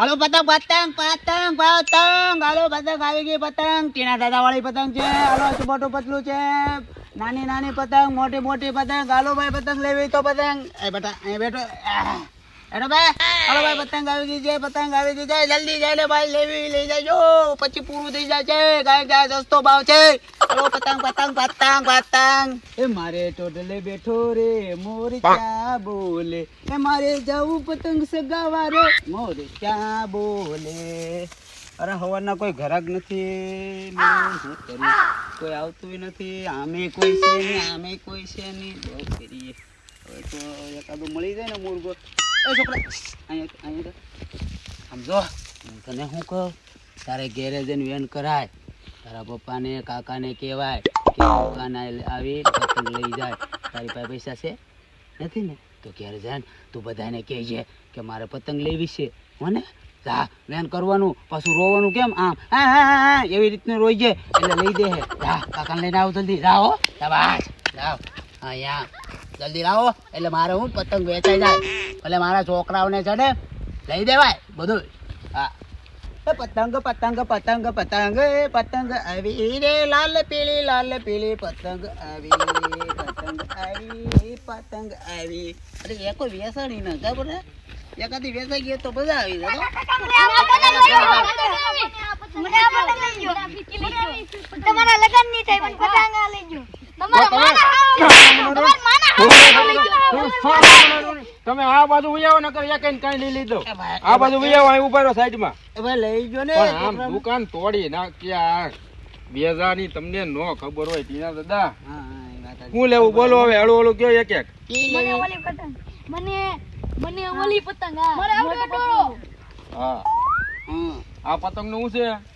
હાલો પતંગ પતંગ પતંગ પતંગ હાલો પતંગ આવી ગઈ પતંગ ટીના દાદા વાળી પતંગ છે હાલો મોટું પતલું છે નાની નાની પતંગ મોટી મોટી પતંગ હાલો ભાઈ પતંગ લેવી તો પતંગ એ બેટા અહીં બેઠો હેડો ભાઈ હાલો ભાઈ પતંગ આવી ગઈ છે પતંગ આવી ગઈ છે જલ્દી જાય લે ભાઈ લેવી લઈ જાજો પછી પૂરું થઈ જાય છે ગાય ગાય સસ્તો ભાવ છે હાલો પતંગ પતંગ પતંગ પતંગ એ મારે ટોડલે બેઠો રે મોર ક્યાં બોલે એ મારે જાવું પતંગ સગાવા રે મોર ક્યાં બોલે અરે હવારના કોઈ ઘરાક નથી શું કરું કોઈ આવતું નથી આમે કોઈ છે નહીં આમે કોઈ છે નહીં બહુ કરીએ હવે તો એકાદું મળી જાય ને મુર્ગો એ છોકરા અહીંયા સમજો હું તને શું કહું તારે ઘેરે જઈને વેન કરાય તારા પપ્પાને કાકાને કહેવાય કે દુકાને આવી પતંગ લઈ જાય તારી પાસે પૈસા છે નથી ને તો ઘેરે જાય તું બધાને કહેજે કે મારે પતંગ લેવી છે મને જા વેન કરવાનું પાછું રોવાનું કેમ આમ હા હા હા એવી રીતનું રોઈ જાય એટલે લઈ દે જા કાકાને લઈને આવો જલ્દી રાહો શાબાશ જાઓ હા યા જલ્દી લાવો એટલે મારે હું પતંગ વેચાઈ જાય એટલે મારા છોકરાઓને ચડે લઈ દેવાય બધું હા પતંગ પતંગ પતંગ પતંગ પતંગ આવી રે લાલ પીળી પતંગ આવી પતંગ આવી અરે એ કોઈ વેસાણી ન ખબર ને એકાદી વેસાઈ ગયો તો બધા આવી જાય તમારા લગન ની થાય પણ પતંગ લેજો તમે આ બાજુ ઉયાવો નકર એક કઈ લઈ લીધો આ બાજુ ઉયાવો અહીં ઉભા રહો સાઈડ માં હવે લઈ જો ને આમ દુકાન તોડી નાખ્યા બેજાની તમને નો ખબર હોય ટીના દાદા હું લેવું બોલો હવે હળુ હળુ કયો એક એક મને ઓલી પતંગ મને ઓલી પતંગ મને આવડો ડોળો હા આ પતંગ નું શું છે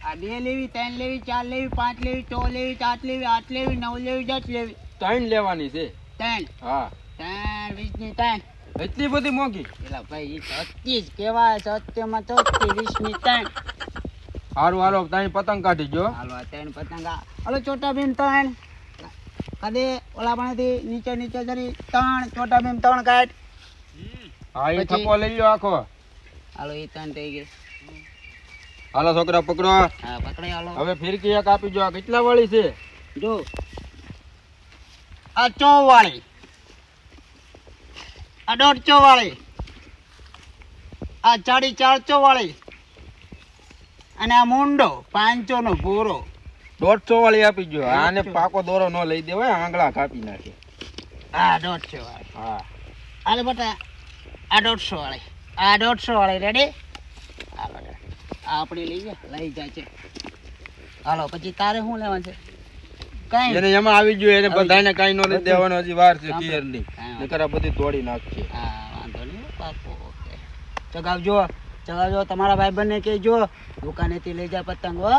આ 2 લેવી 3 લેવી 4 લેવી 5 લેવી 6 લેવી 7 લેવી 8 લેવી 9 લેવી 10 લેવી 3 લેવાની છે 3 હા 3 20 ની 3 એટલી બધી મોંઘી એલા ભાઈ સત્ય જ કહેવાય સત્યમાં 20 ની 3 હારું હાલો તાઈ પતંગ કાઢી ગયો હાલો આ 3 પતંગ હાલો ચોટા ભીમ 3 કદે ઓલા પાણીથી નીચે જરી 3 ચોટા ભીમ 3 કાઢ હા એ થપ્પો લઈ લો આખો હાલો એ 3 થઈ ગઈ હાલો છોકરા પકડો હા પકડી હાલો હવે ફિરકી એક આપી જો આ કેટલા વાળી છે જો આ 4 વાળી આ 1.5 વાળી આ 4.5 વાળી અને આ મુંડો 500 નો પૂરો 150 વાળી આપી જો આને પાકો દોરો ન લઈ દેવાય આંગળા કાપી નાખે આ 150 વાળી હા હાલે બટા આ 150 વાળી આ 150 વાળી રેડી હાલો આ આપણે લઈ જાય છે હાલો પછી તારે શું લેવાનું છે કઈ એને એમાં આવી ગયો એને બધાને કઈ નો લઈ દેવાનો હજી વાર છે ક્લિયર ની નકર આ બધી તોડી નાખશે હા વાંધો નહીં પાકો ઓકે ચગાવજો તમારા ભાઈબંધને કહેજો દુકાનેથી લઈ જા પતંગ હો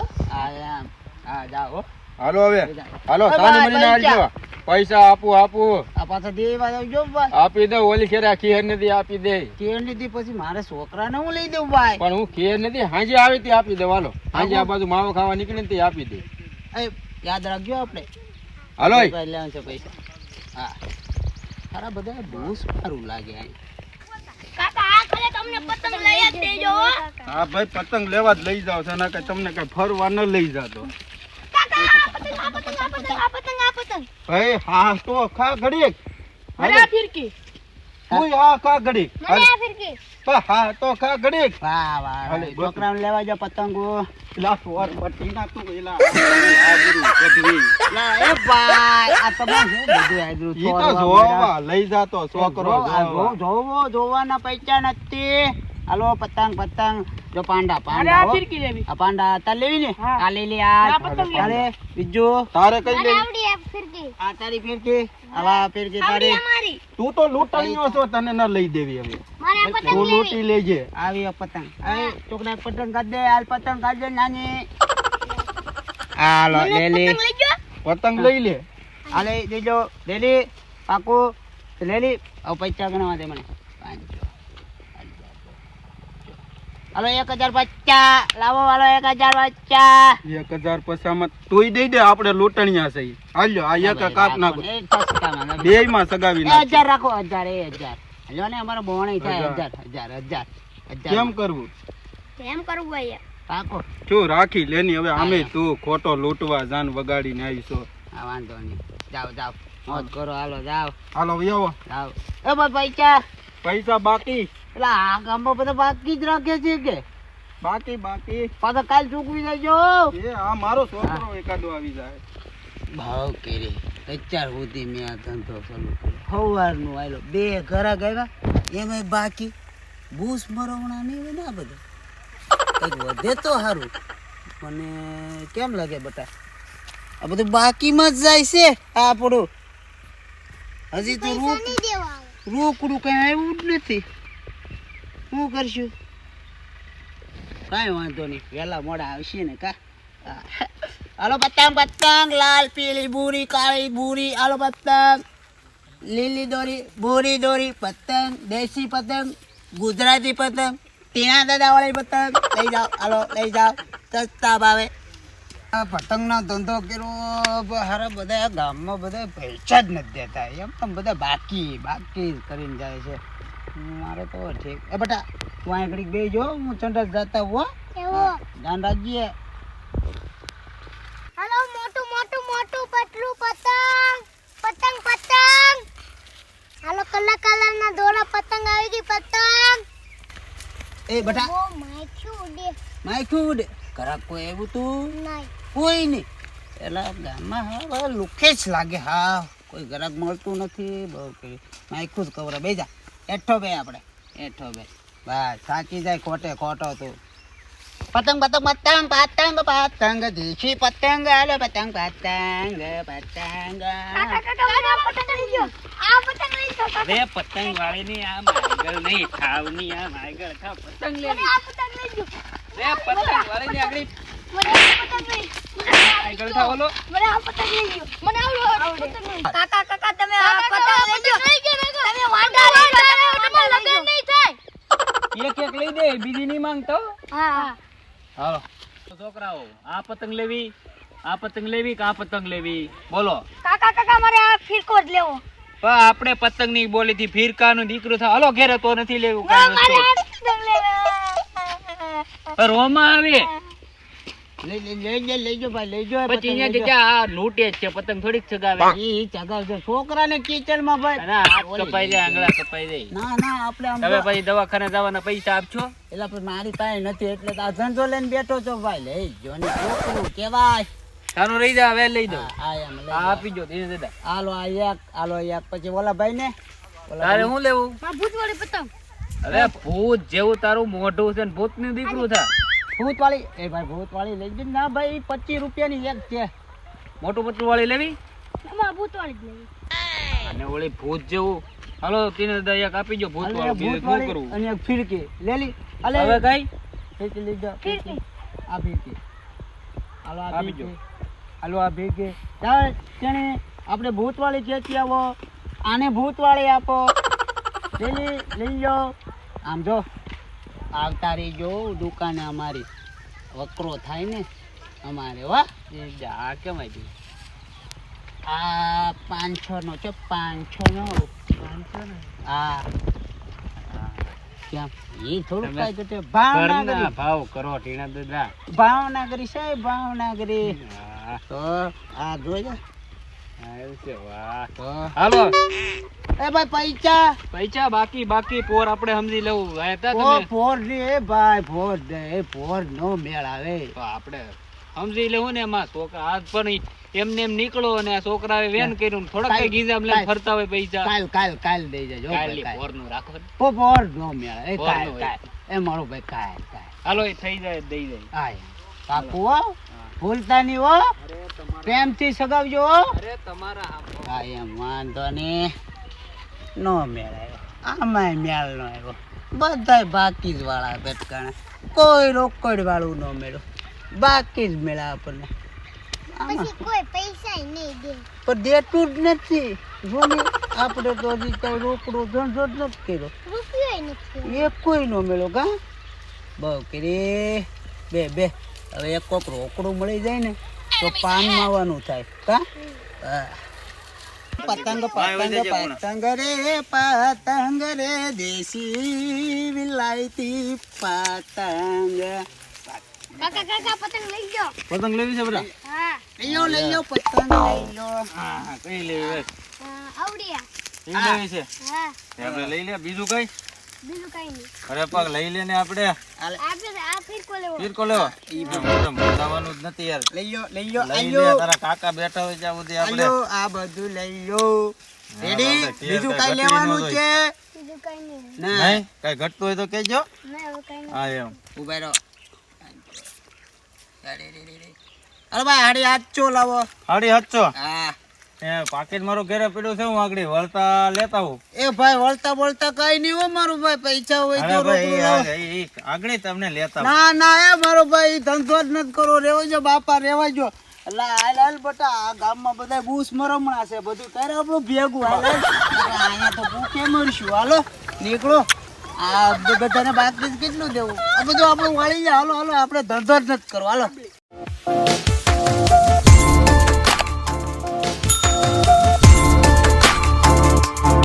હા જાઓ હાલો હવે હાલો સાની મળીને આવજો પૈસા આપું આ પાછા દેવા આવજો ભાઈ આપી દે ઓલી ખેરા ખીર નથી આપી દે કેર નથી પછી મારે છોકરાને હું લઈ દઉં ભાઈ પણ હું ખીર નથી હાંજે આવી તે આપી દે હાલો હાંજે આ બાજુ માવો ખાવા નીકળે ને તે આપી દે એ યાદ રાખજો આપણે હાલો લેવાનું છે પૈસા હા તારા બધા બહુ સારું લાગે કાકા આ ખરે તમને પતંગ લઈ જ દેજો હા ભાઈ પતંગ લેવા જ લઈ જાવ છે ના કે તમને કઈ ફરવા ન લઈ જાતો કાકા આ પતંગ ભાઈ હા તો ખા ઘડી મને આ ફિરકી તું હા ખા ઘડી મને આ ફિરકી હા તો ખા ઘડી વાહ હાલે, છોકરાને લેવા જાવ પતંગો લા સોર પટ્ટી નાખતું એલા આ ગુરુ કઢવી લા એ ભાઈ આ તમે શું બધું આદરું ઈ તો જોવા લઈ જાતો છોકરો જોવાના પૈસા નથી હાલો પતંગ જો પાંડા હો. આ પાંડા તાર લેવી ને આ લઈ લે અરે બીજું તારે કઈ લે આવડી આ ફિરકી આ તારી ફિરકી આવા ફિરકી તારી મારી તું તો લૂંટણીઓ છો તને ન લઈ દેવી હવે મારે આ પતંગ તું લૂંટી લેજે આવી આ પતંગ અરે છોકરા પતંગ કાઢ દે હાલ પતંગ કાઢ દે નાની હાલો લે લે લેજો પતંગ લઈ લે હાલે દેજો લેલી પાકુ લેલી હવે પૈસા ગણવા દે મને 500 હાલો 1050 લાવો હાલો 1050 1000 પૈસામાં તુંય દઈ દે આપણે લૂંટણીયા છે હાલ્યો આ એક કાપ નાખો બે માં સગાવી નાખ 1000 રાખો 1000 લ્યો ને અમારો બોણી થાય 1000 કેમ કરવું એમ કરવું ભાઈ પાકો શું રાખી લેની હવે આમે તું ખોટો લૂંટવા જાન વગાડીને આવીશો હા વાંધો નહીં જાઓ જાઓ મોજ કરો હાલો જાઓ હાલો આવો જાઓ એ ભાઈ પૈસા પૈસા બાકી એટલે આ ગામમાં બધા બાકી જ રાખે છે કે બાકી બાકી પાછા કાલ ચૂકવી દેજો એ આ મારો છોકરો એકાદો આવી જાય ભાવ કેરી અત્યાર સુધી મેં આ ધંધો ચાલુ કર્યો સવારનું આવેલો 2 ઘરા ગયા એમાં બાકી બૂસ મરવણા નહીં હોય ને આ બધા કંઈક વધે તો સારું મને કેમ લાગે બટા આ બધું બાકીમાં જ જાય છે આ આપણું હજી તો રોકડું કઈ આવ્યું જ નથી શું કરશું કાંઈ વાંધો નહીં વહેલા મોડા આવશે ને કા હાલો પતંગ પતંગ લાલ પીળી ભૂરી કાળી ભૂરી હાલો પતંગ લીલી દોરી ભૂરી દોરી પતંગ દેશી પતંગ ગુજરાતી પતંગ ટીણા દાદા વાળી પતંગ લઈ જાઓ હાલો લઈ જાઓ સસ્તા ભાવે આ પતંગનો ધંધો કર્યો હારા બધા ગામમાં બધા પૈસા જ નથી દેતા એમ તો બધા બાકી બાકી કરીને જાય છે મારે તો ઠીક એ બેટા તું અહીં ઘડીક બેસજો હું ચંડસ જતા હો ધ્યાન રાખજે હાલો મોટું મોટું મોટું પતલું પતંગ પતંગ પતંગ હાલો કલર કલર ના દોરા પતંગ આવી ગઈ પતંગ એ બેટા ઓ માખ્યું ઉડે માયખું ઉડે ઘરાક કોઈ એવું તું નહીં કોઈ નહીં એટલે ગામમાં હા લુખે જ લાગે હા કોઈ ઘરાક મળતું નથી બહુ કરી માયખું જ કવરે બે જા એઠો બે આપણે એઠો બે બસ સાચી જાય ખોટે ખોટો તું પતંગ પતંગ પતંગ પતંગ પતંગ દેશી પતંગ હાલો પતંગ પતંગ પતંગ આ પતંગ લઈ જાઓ અરે પતંગ વાળી ની આ માગળ નહીં ખાવની આ માગળ ખાવ પતંગ લેવી આ પતંગ લઈ જાઓ રે પતંગ વાળી ની આગળ મને આ પતંગ લઈ માગળ ખાવ ઓલો મને આ પતંગ લઈ જાઓ મને આવડે પતંગ લઈ કાકા કાકા તમે આ પતંગ લઈ જાઓ તમે વાંડા લઈ જાઓ તમાર લગન નહીં થાય એક એક લઈ દે બીજી નહીં માંગતો હા હાલો છોકરાઓ આ પતંગ લેવી આ પતંગ લેવી કે આ પતંગ લેવી બોલો કાકા કાકા મારે આ ફિરકો જ લેવો પણ આપણે પતંગ ની બોલી થી ફીરકાનું દીકરું થાય હાલો ઘેરે તો નથી લેવું ના કાંઈ મારે વસ્તુ. આ પતંગ લેવો પણ રોમાં આવે લેજો ભાઈ લેજો પછી અહીંયા જગ્યા આ લૂંટે જ છે પતંગ થોડીક ચગાવે ઈ ચગાવશે છોકરાને કિચનમાં ભાઈ અને હાથ કપાઈ જાય આંગળા કપાઈ જાય ના ના આપણે આમ હવે પછી દવાખાને જવાના પૈસા આપજો એટલે પણ મારી પાસે નથી એટલે તો આ ધંધો લઈને બેઠો છો ભાઈ લઈ જો ને છોકરું કેવાય સારું રહી જા હવે લઈ દઉં આ એમ લઈ આ જાઓ. આપી જો ધીરે દાદા હાલો આ એક પછી ઓલા ભાઈ ને તારે શું લેવું માં ભૂતવાળી પતંગ હવે ભૂત જેવું તારું મોઢું છે ને ભૂત નું દીકરું થા ભૂત વાળી એ ભાઈ ભૂત વાળી લઈ જજો ના ભાઈ 25 રૂપિયાની એક છે મોટું પતલું વાળી લેવી માં ભૂતવાળી જ લેવી અને ઓલી ભૂત જેવું હાલો તીને દાદા એક આપી જો ભૂત અને વાળું ભૂત બીજું શું વાળી કરવું અને એક ફિરકી લેલી અલે હવે કઈ ફિરકી લઈ જાઓ ફિરકી. આ ફિરકી હાલો આ આપી ફિરકી જો. હાલો આ ફિરકી ચાલ તેને આપણે ભૂત વાળી ખેંચી આવો આને ભૂત વાળી આપો લેલી લઈ જાઓ આમ જો આવતા રહીજો દુકાને અમારી વકરો થાય ને અમારે વાહ એ જા કેમ આવી આ 500 નો છે 500 નો હા કેમ એ થોડું તમે કાંઈ ઘટે ભાવનગરી ઘરના ભાવ કરો ટીણા દાદા ભાવનગરી સાહેબ ભાવનગરી હા, તો આ જોઈ હા, એવું છે વાહ તો હાલો એ ભાઈ પૈસા પૈસા બાકી બાકી પોર આપણે સમજી લેવું આ હતા ઓ તમે ફોર ને એ ભાઈ ફોર ને એ ફોર નો મેળ આવે તો આપણે સમજી લેવું ને એમાં છોકરા આજ પણ એમને એમ નીકળો અને આ છોકરાએ વેન કર્યું થોડાક કઈ ગીજામ લઈને ફરતા હોય પૈસા કાલ દઈ જજો કાલી પોર નું રાખો ને. ફોર નો મેળ એ ફોર કાલ નો કાલ એ મારો ભાઈ કાલ હાલો એ થઈ જાય દઈ જાય આય કાકુ હો ભૂલતા નહીં હો પ્રેમથી સગાવજો હો અરે તમારા હાથો. હા એમ વાંધો ને નો મેળ આવ્યો આમાંય મેળ નો આવ્યો બધાય બાકી જ વાળા ભટકાણા કોઈ રોકડ વાળું ન મેળ્યો બાકી જ મેળા આપણને આમાં પછી કોઈ પૈસા નહીં દે પણ દેતું જ નથી જોને આપણે તો હજી કઈ રોકડો ધંધો જ નથી કર્યો રૂપિયો નથી એક કોઈ નો મેળો કા બહુ કરી બે હવે એક કોક રોકડું મળી જાય ને તો પાન માવાનું થાય કા હા. પતંગ પતંગ પતંગ રે પતંગ રે દેશી વિલાયતી પતંગ. કાકા કાકા પતંગ લઈ ગયો. પતંગ લેવી છે બધા? હા લઈ લો પતંગ લઈ લો. હા કઈ લેવી આવડિયા. એ લેવી છે હા આપણે લઈ લે. બીજું કઈ? બીજું કઈ નહીં. અરે પગ લઈ લે ને આપણે. આપણે આ ફિરકો લેવો. ફિરકો લેવો. જવાનું જ નથી યાર. લઈ લો લઈ લે. તારા કાકા બેઠા હોય ત્યાં સુધી આપણે આ બધું લઈ લો. રેડી? બીજું કઈ લેવાનું છે? બીજું કઈ નહીં. નહીં કઈ ઘટતું હોય તો કહેજો. ના હવે કઈ નહીં. હા એમ ઉભા રહો. અરે ભાઈ હાડી આચો લાવો. હાડી હચો હા એ પાકેટ મારું ઘરે પડ્યું છે હું આગળ વળતા લેતા આવું. એ ભાઈ વળતા બોલતા કઈ નહીં હો મારું ભાઈ, પૈસા હોય તો અરે ભાઈ રોકડો. ઈ આગળ તમને લેતા આવું. ના ના એ મારો ભાઈ ધંધો જ નથી કરો. રેવાજો બાપા રેવાજો. એટલે હાલ હાલ બટા આ ગામમાં બધા બૂસ મરમણા છે, બધું તારે આપણું ભેગું હાલે. અહીંયા તો ભૂખે મરશું. હાલો નીકળો. આ બધાને બાકી કેટલું દેવું? આ બધું આપણું વાળી જાય. હાલો હાલો આપણે ધંધો જ નથી કરો. હાલો